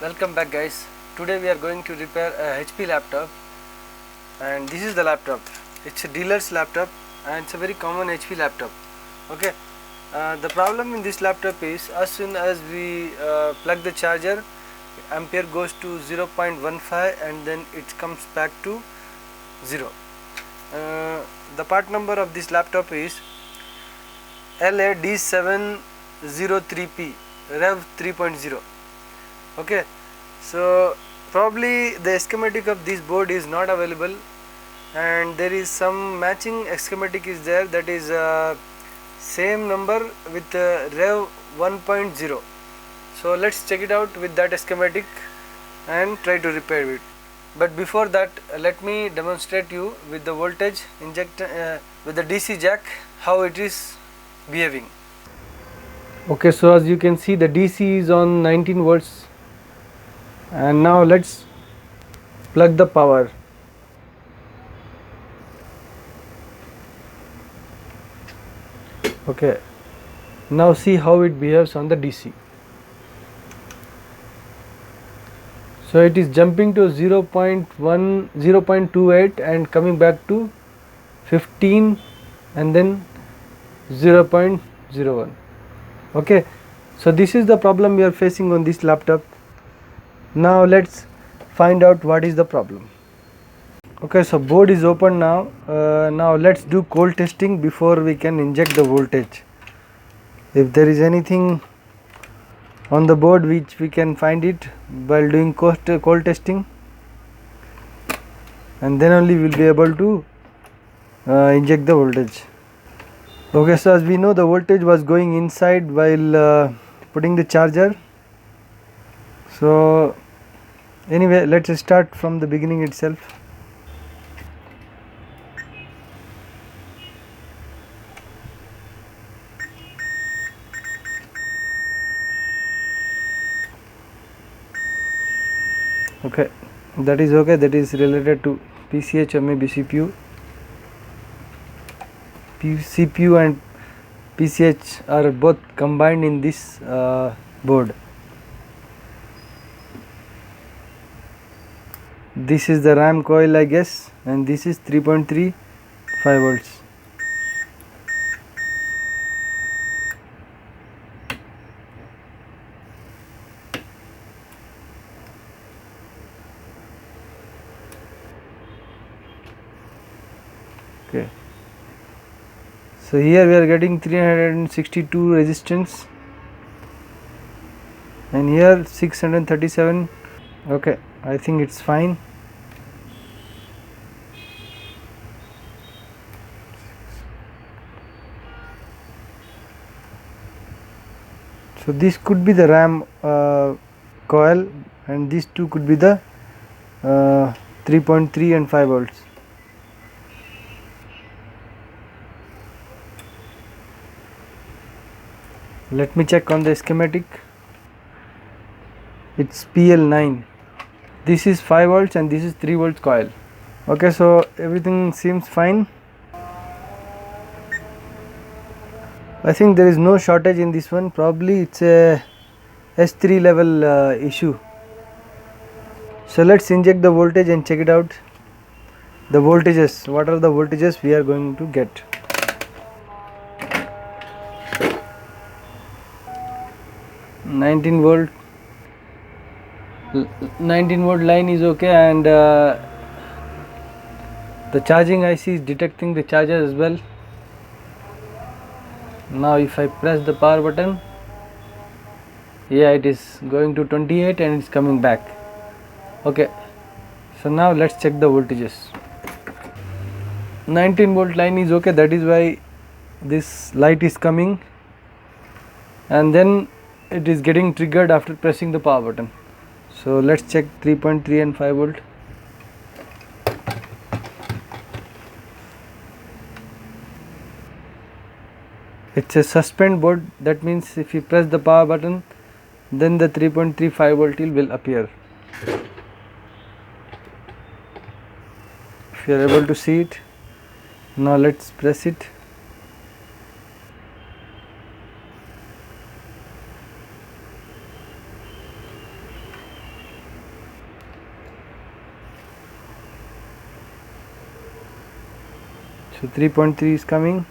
Welcome back, guys. Today we are going to repair a HP laptop, and this is the laptop. It's a dealer's laptop and it's a very common HP laptop. Okay, the problem in this laptop is as soon as we plug the charger, ampere goes to 0.15 and then it comes back to 0. The part number of this laptop is La-d703p Rev 3.0. Okay, so probably the schematic of this board is not available, and there is some matching schematic is there, that is same number with Rev 1.0. so let's check it out with that schematic and try to repair it. But before that, let me demonstrate you with the voltage injector with the DC jack how it is behaving. Okay, so as you can see, the DC is on 19 volts, and now let's plug the power. Okay, now see how it behaves on the DC. So it is jumping to 0.28 and coming back to 15 and then 0.01. Okay, so this is the problem we are facing on this laptop. Now let's find out what is the problem. Okay, so board is open now. Now let's do cold testing before we can inject the voltage. If there is anything on the board which we can find it while doing cold testing, and then only we will be able to inject the voltage. Okay, so as we know, the voltage was going inside while putting the charger. So anyway, let's start from the beginning itself. Okay, that is okay. That is related to PCH or maybe CPU. CPU and PCH are both combined in this board. This is the RAM coil, I guess, and this is 3.35 volts. Okay, so here we are getting 362 resistance, and here 637. Okay, I think it's fine. So this could be the RAM coil, and these two could be the 3.3 and 5 volts. Let me check on the schematic. It's PL9. This is 5 volts and this is 3 volts coil. Okay, so everything seems fine. I think there is no shortage in this one. Probably it's a S3 level issue. So let's inject the voltage and check it out. The voltages, what are the voltages we are going to get? -19 volt line is okay, and the charging IC is detecting the charger as well. Now if I press the power button, yeah, it is going to 28 and it's coming back. Okay, so now let's check the voltages. 19 volt line is okay, that is why this light is coming, and then it is getting triggered after pressing the power button. So let's check 3.3 and 5 volt. It's a suspend board, that means if you press the power button, then the 3.35 volt will appear. If you are able to see it, now let's press it. So 3.3 is coming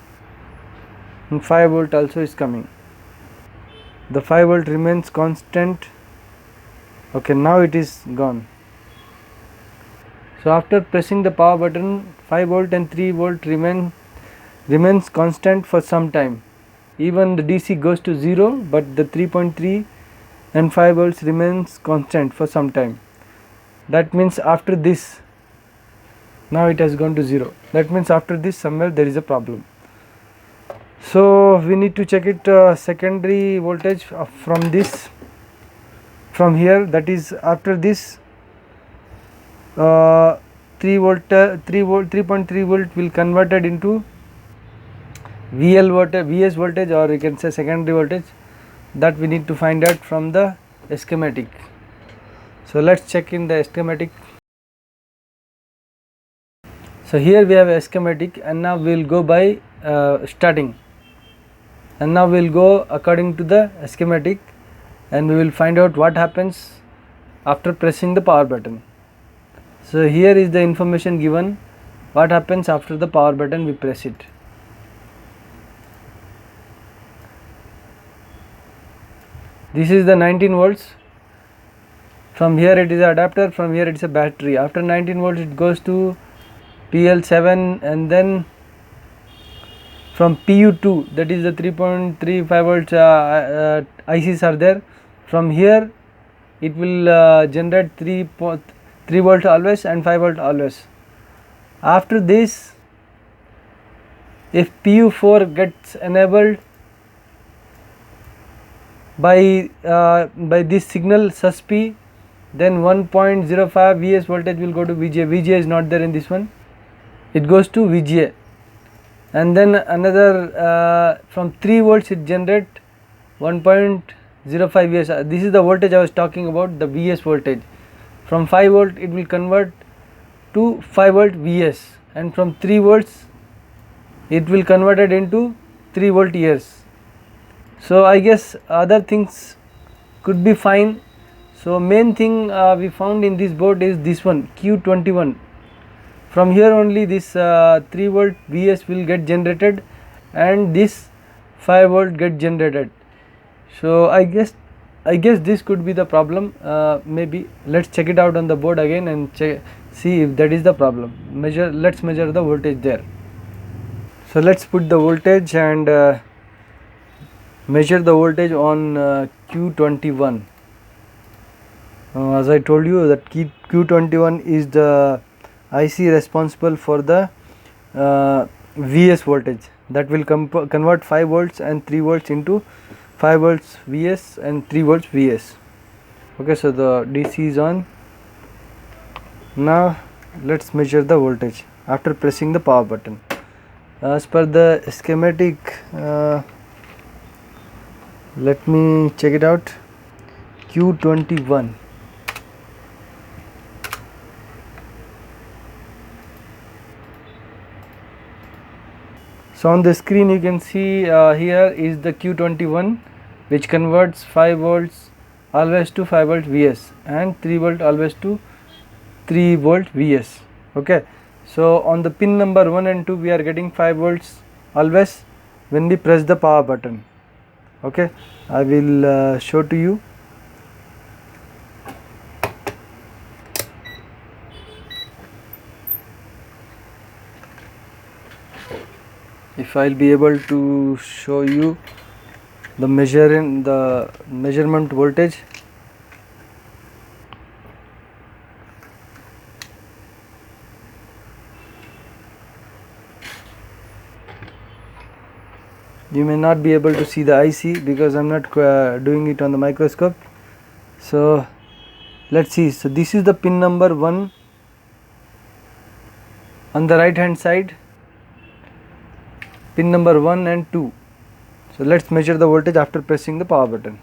and 5 volt also is coming. The 5 volt remains constant. Okay, now it is gone. So after pressing the power button, 5 volt and 3 volt remains constant for some time. Even the DC goes to 0, but the 3.3 and 5 volts remains constant for some time. That means after this, now it has gone to 0. That means after this somewhere there is a problem. So we need to check it secondary voltage from here, that is after this 3.3 volt will converted into VL voltage, VS voltage, or you can say secondary voltage. That we need to find out from the schematic. So let's check in the schematic. So here we have a schematic, and now we will go by starting, and now we will go according to the schematic, and we will find out what happens after pressing the power button. So here is the information given, what happens after the power button we press it. This is the 19 volts. From here it is an adapter, from here it is a battery. After 19 volts it goes to PL7, and then from PU2, that is the 3.35 volts ICs are there. From here it will generate 3 volt always and 5 volt always. After this, if PU4 gets enabled by this signal susp, then 1.05 Vs voltage will go to VGA. VGA is not there in this one, it goes to VGA, and then another from 3 volts it generate 1.05 Vs. This is the voltage I was talking about, the Vs voltage. From 5 volt it will convert to 5 volt Vs, and from 3 volts it will convert it into 3 volt years. So I guess other things could be fine. So main thing we found in this board is this one, Q21. From here only this 3 volt Vs will get generated, and this 5 volt get generated. So I guess this could be the problem. Maybe let's check it out on the board again and see if that is the problem. Let's measure the voltage there. So let's put the voltage and measure the voltage on Q21. As I told you that Q21 is the IC responsible for the Vs voltage, that will convert 5 volts and 3 volts into 5 volts Vs and 3 volts Vs. Okay, so the DC is on. Now let's measure the voltage after pressing the power button. As per the schematic, let me check it out. Q21. So on the screen you can see here is the Q21, which converts 5 volts always to 5 volt Vs and 3 volt always to 3 volt Vs. Okay, so on the pin number 1 and 2 we are getting 5 volts always when we press the power button. Okay, I will show to you. If I'll be able to show you the measurement voltage. You may not be able to see the IC because I'm not doing it on the microscope. So let's see. So this is the pin number 1 on the right hand side, pin number 1 and 2. So let's measure the voltage after pressing the power button.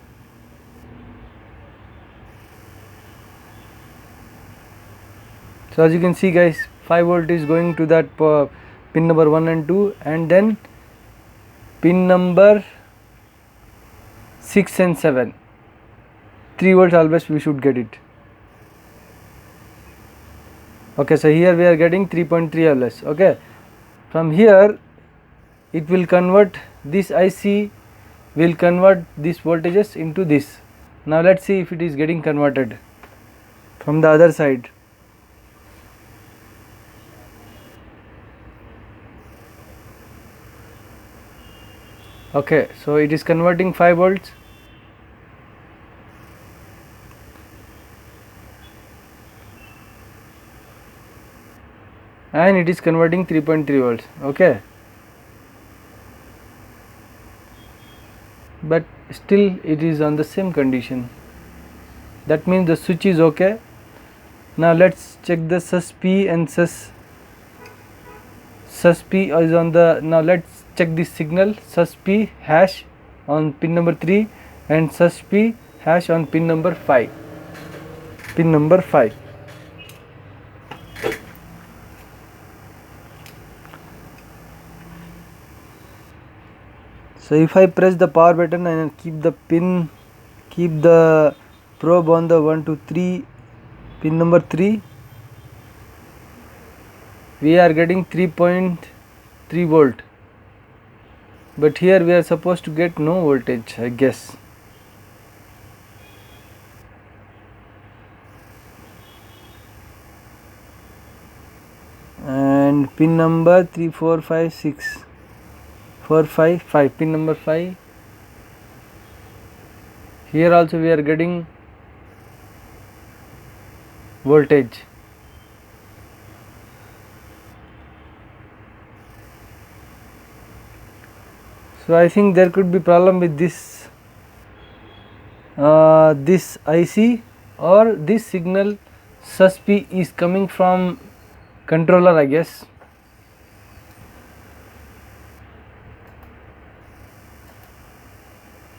So as you can see guys, 5 volt is going to that pin number 1 and 2, and then pin number 6 and 7, 3 volts always we should get it. Okay, so here we are getting 3.3 always. Okay, From here it will convert, this IC will convert these voltages into this. Now let us see if it is getting converted from the other side. Okay, so it is converting 5 volts. And it is converting 3.3 volts. Okay, but still it is on the same condition. That means the switch is okay. Now let's check the sus P and sus P is on the, now let's check this signal, sus P hash on pin number 3 and sus P hash on pin number 5. Pin number 5. So if I press the power button and keep the probe on the 1 2 3 pin number 3, we are getting 3.3 volt, but here we are supposed to get no voltage, I guess. And pin number 3 4 5 6 4 5 5, pin number 5, here also we are getting voltage. So I think there could be problem with this this IC, or this signal sus P is coming from controller, I guess.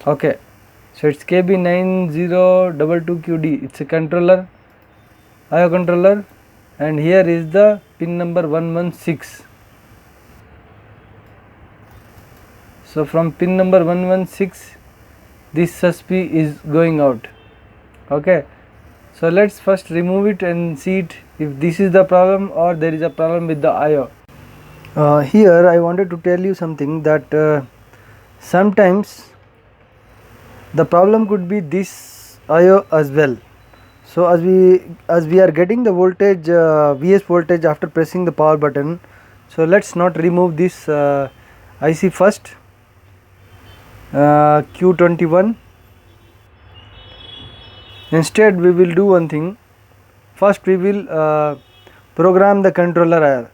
Okay, so it's KB9022QD, it's a controller, IO controller, and here is the pin number 116. So from pin number 116 this sus P is going out. Okay, so let's first remove it and see it if this is the problem or there is a problem with the IO. Here I wanted to tell you something, that sometimes the problem could be this IO as well. So as we are getting the voltage, Vs voltage after pressing the power button, so let's not remove this IC first, Q21. Instead we will do one thing. First we will program the controller IO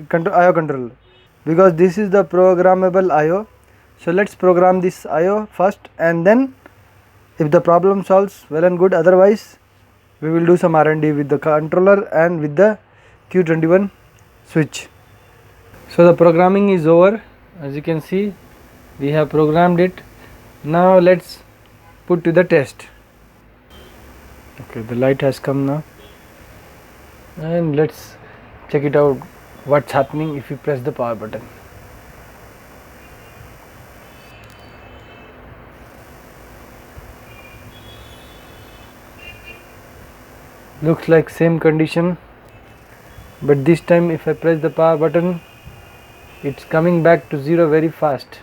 controller, because this is the programmable IO. So let's program this IO first, and then if the problem solves, well and good, otherwise we will do some R&D with the controller and with the Q21 switch. So the programming is over. As you can see, we have programmed it. Now let's put to the test. Okay, the light has come now, and let's check it out what's happening if you press the power button. Looks like same condition, but this time if I press the power button, it's coming back to 0 very fast.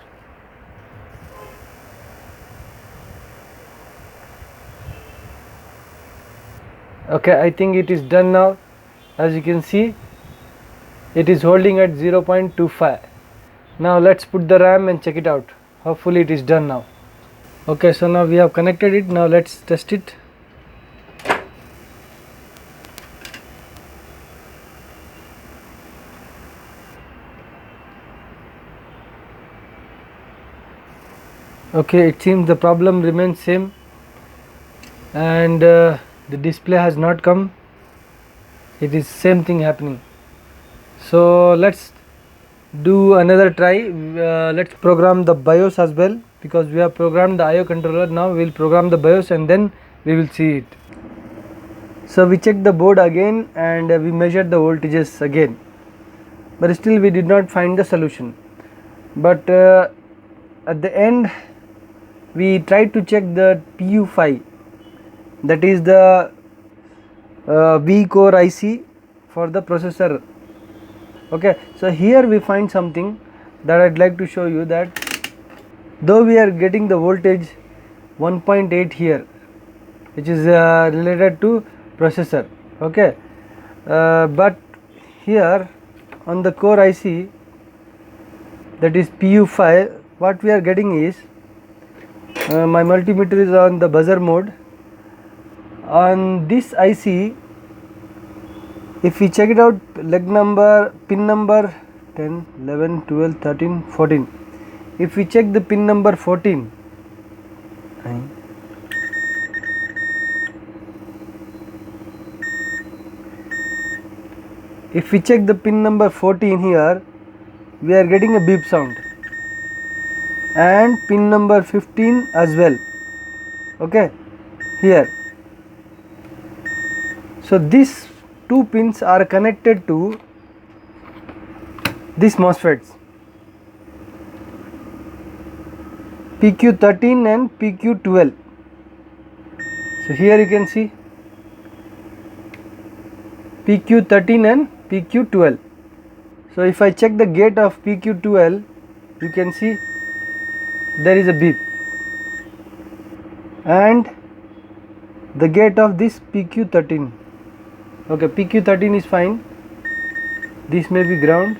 Okay, I think it is done now. As you can see, it is holding at 0.25. Now let's put the RAM and check it out. Hopefully it is done now. Okay, so now we have connected it. Now let's test it. Okay, it seems the problem remains same, and the display has not come. It is same thing happening. So let's do another try. Let's program the BIOS as well, because we have programmed the IO controller. Now we will program the BIOS and then we will see it. So we checked the board again and we measured the voltages again, but still we did not find the solution. But at the end we tried to check the PU5, that is the VCore IC for the processor. Okay, so here we find something that I'd like to show you, that though we are getting the voltage 1.8 here, which is related to processor, okay, but here on the core IC, that is PU5, what we are getting is my multimeter is on the buzzer mode. On this IC, if we check it out, leg number, pin number 10, 11, 12, 13, 14. If we check the pin number 14, if we check the pin number 14 here, we are getting a beep sound, and pin number 15 as well, okay, here. So these two pins are connected to these MOSFETs, PQ13 and PQ12. So here you can see PQ13 and PQ12. So if I check the gate of PQ12, you can see there is a beep, and the gate of this PQ13, okay, PQ13 is fine, this may be ground.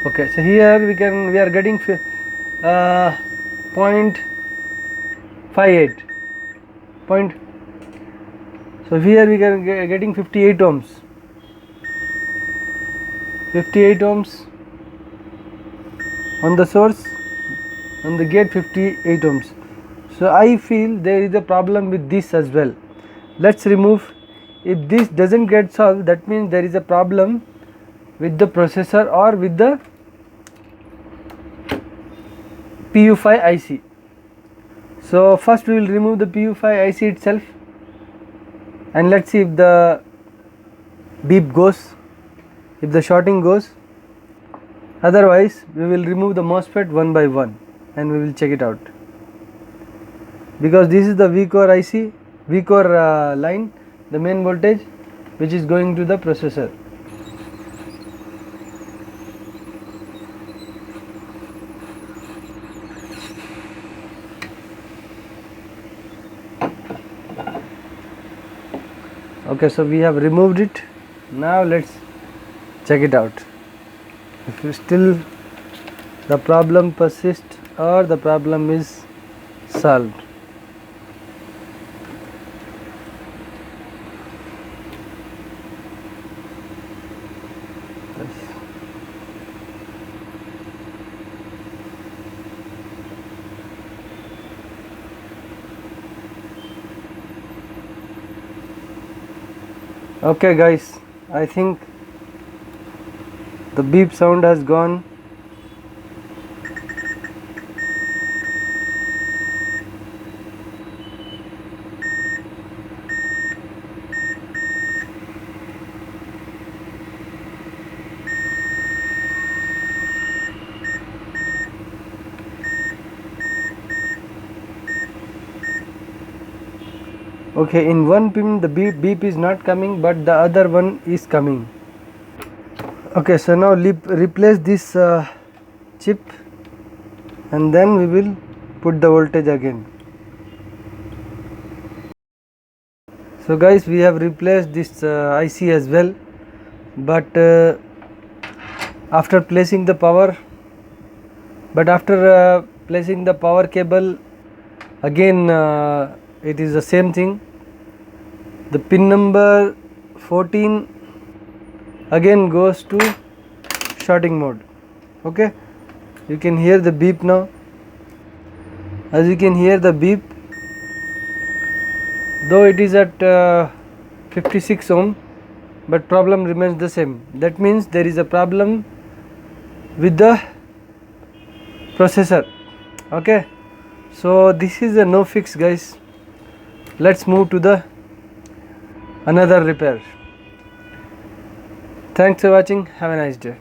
Okay, so here we are getting 0.58 point, so here we are getting 58 ohms, 58 ohms on the source, on the gate 58 ohms. So I feel there is a problem with this as well. Let's remove. If this doesn't get solved, that means there is a problem with the processor or with the PU5 IC. So first we will remove the PU5 IC itself, and let's see if the beep goes, if the shorting goes. Otherwise we will remove the MOSFET one by one and we will check it out, because this is the VCore IC, VCore line, the main voltage which is going to the processor. Okay, so we have removed it. Now let's check it out. If still the problem persists or the problem is solved. Okay guys, I think the beep sound has gone. Okay, in one pin the beep is not coming, but the other one is coming. Okay, so now replace this chip, and then we will put the voltage again. So guys, we have replaced this IC as well, but after placing the power, placing the power cable again, it is the same thing. The pin number 14 again goes to shorting mode. Okay, you can hear the beep now. As you can hear the beep, though it is at 56 ohm, but problem remains the same. That means there is a problem with the processor. Okay, so this is a no fix guys. Let's move to the another repair. Thanks for watching. Have a nice day.